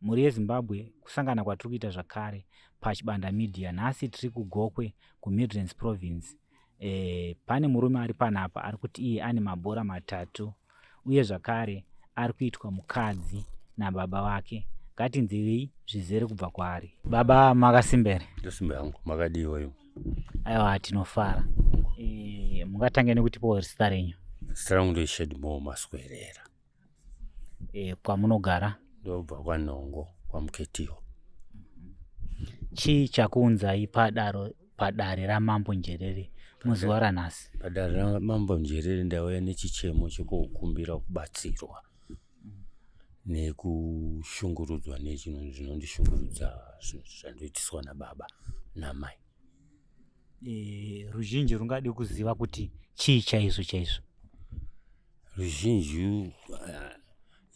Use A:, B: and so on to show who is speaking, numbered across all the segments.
A: mhuri yeZimbabwe kusangana kwatiri kuita zvakare pachibanda media. Nhasi tiri kuGokwe kuMidlands province. Pane murume ari panapa ari kuti iye ane mabhora 3 uye zvakare ari kuitwa mukadzi nababa vake. Ngatinzwei zvizere kubva kwaari. Baba, makasimbere?
B: Ndosimba yangu, makadiwa yo.
A: Aiwa, tinofara. Mungatange nekutipawo zita renyu?
B: Zita rangu ndoShedmo Maswerera.
A: Kwamunogara?
B: Ndobva kwaNhongo, kwaMuketiwa.
A: Chii chakuunzai padare raMambo Njerere muzuva ranhasi?
B: Padare raMambo Njerere ndauya nechichemo chekukumbira kubatsirwa nekushungurudzwa nechinhu zvinondishungurudza zvandoitiswa nababa namai.
A: Ruzhinji rungade kuziva kuti chii chaizvo?
B: Ruzhinji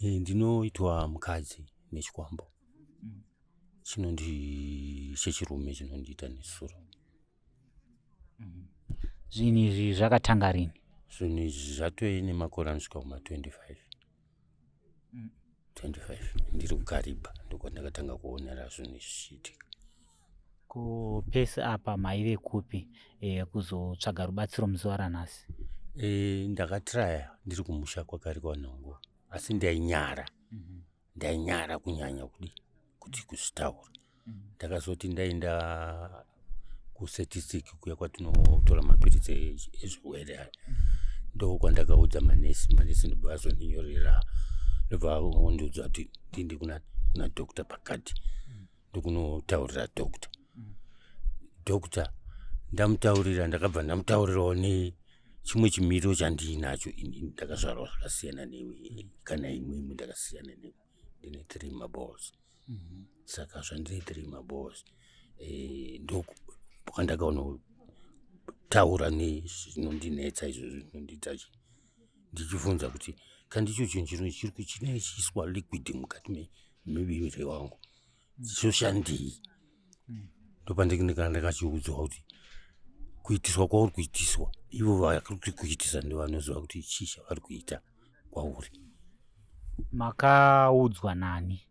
B: ndinoitwa mukadzi nechikwambo. Chechirume chinondiita nesuro.
A: Zvinhu izvi zvakatanga rini?
B: Zvinhu izvi zvatoi nemakore anosvika kuma25. 25 ndiri kuKariba ndokwandakatanga kuonera zvinhu izvi zvichiitika.
A: Pese apa maive kupi kuzotsvaga rubatsiro muzuva ranhasi?
B: Ndakatraya ndiri kumusha kwakari kwaNhongo, asi ndainyara kunyanya kuti kuzvitaura. Ndakazoti ndaenda kuStatistic kuya kwatinotora mapiritsi ezvirwere ndo kwandakaudza manesi ndobva vazondinyorera ndobva vondiudza kuti ndiende kuna Dr. Pakati ndokunotaurira Dr. ndamutaurira ndakabva ndamutaurirawo nechimwe chimiro chandinacho. Ndakazvarwa zvakasiyana newe kana imwe ndakasiyana newe, ndine 3 maballs. Saka zvandine 3 maballs ndokwandakaona taura nezvinondinetsa izvo zvinondiita ndichibvunza kuti kandicho chinhu chiiswa liquid mukati memuviri wangu choshandei. Ndopandakachiudzwa kuti kuitiswa kwauri kuitiswa ivo vari kuitisa ndovanoziva kuti chii chavari kuita kwauri.
A: Makaudzwa nani?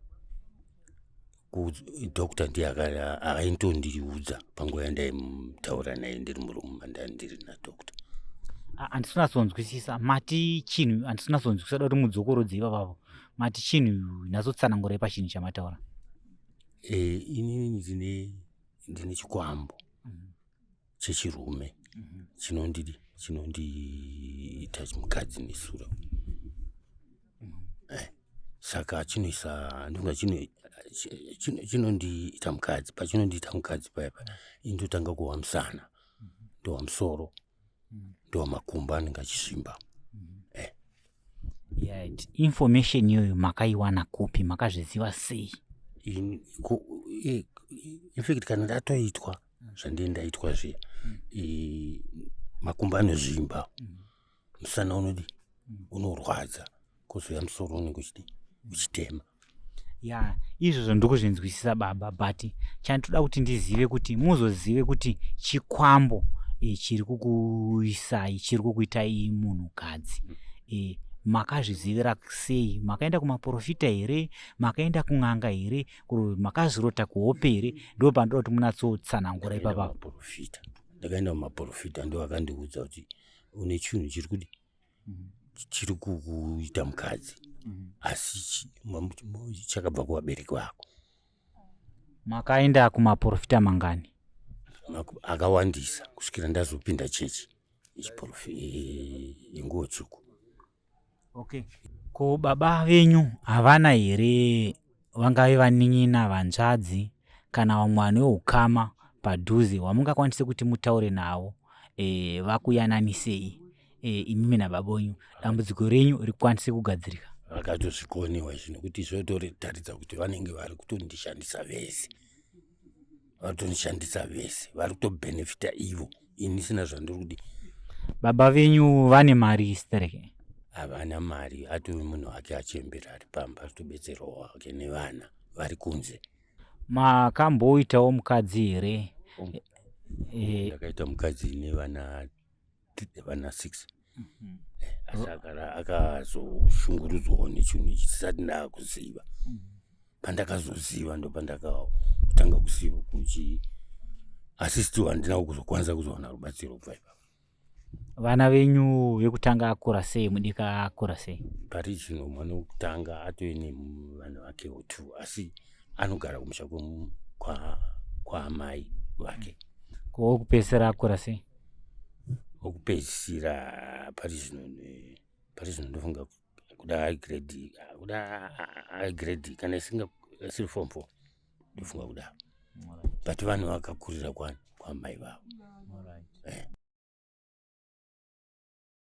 B: Dr. ndiye akaintondiudza panguva yandaimutaura naye ndiri murumu ndiri naDr.
A: Handisinatsonzwisisa mati chinhu, handisinatsonzwisisa kuti mudzokorodzei ipapo. Mati chinhu, natsotsanangurai pachinhu chamataura.
B: Inini ndine chikwambo chechirume chinondiita mukadzi nesura. Saka chinondiita mukadzi. Pachinondiita mukadzi payapa indotanga kuwa musana, ndowa musoro, ndowa makumbo anenge achisvimba.
A: Information iyoyo makaiwana kupi? Makazviziva sei?
B: Infact kana ndatoitwa zvandaitwa zviya, makumbo anozvimba, musana unorwadza, kozouya musoro unenge uchitema.
A: Izvozvo ndokuzvinzwisisa baba, but chandoda kuti ndizive kuti muzozive kuti chikwambo chiri kukuisai, chiri kukuitai munhukadzi. Makazvizivira sei? Makaenda kumaprofita here? Makaenda kun'anga here? Makazvirota kuhope here? Ndo pandoda kuti munatsotsanangura ipapo.
B: Ndakaenda kumaprofita ndo akandiudza kuti une chinhu chiri kukuita mukadzi, asi chakabva kuvabereki vako.
A: Makaenda kumaprofita mangani?
B: Akawandisa kusvikira ndazopinda chechi yenguo tsvuku.
A: Ko baba venyu havana here vangave vanin'ina, vanzvadzi kana vamwe vanhu veukama padhuze wamungakwanise kuti mutaure navo vakuyananisei imimi nababa venyu, dambudziko renyu rikwanise kugadzirika?
B: Vakatozvikoniwa izvi nekuti zvototaridza kuti vanenge vari kutondishandisa vese. Vari kutobhenefita ivo, ini sina zvandiri kudi.
A: Baba venyu vane mari stereke?
B: Havana mari, atove munhu wake achembera ari pamba atobetserwa wake nevana vari kunze.
A: Makamboitawo mukadzi here?
B: Ndakaita mukadzi nevana 6. Saka akazoshungurudzwawo nechinhu chisati ndakuziva. pandakazoziva ndo pandakatanga kuziva asi still handina kuzokwanisa kuzowana rubatsiro kubva ipapo.
A: Vana venyu vekutanga akura sei, mudika akura sei?
B: Pari chino mwana wekutanga atoine vanhu vakewo 2 asi anogara kumusha kwaamai vake.
A: Ko wokupedzisira akura sei?
B: Wokupedzisira pari zvino ndofunga kuda grade kana isiri form 4 ndofunga kudaro, but vanhu vakakurira kwaamai vavo.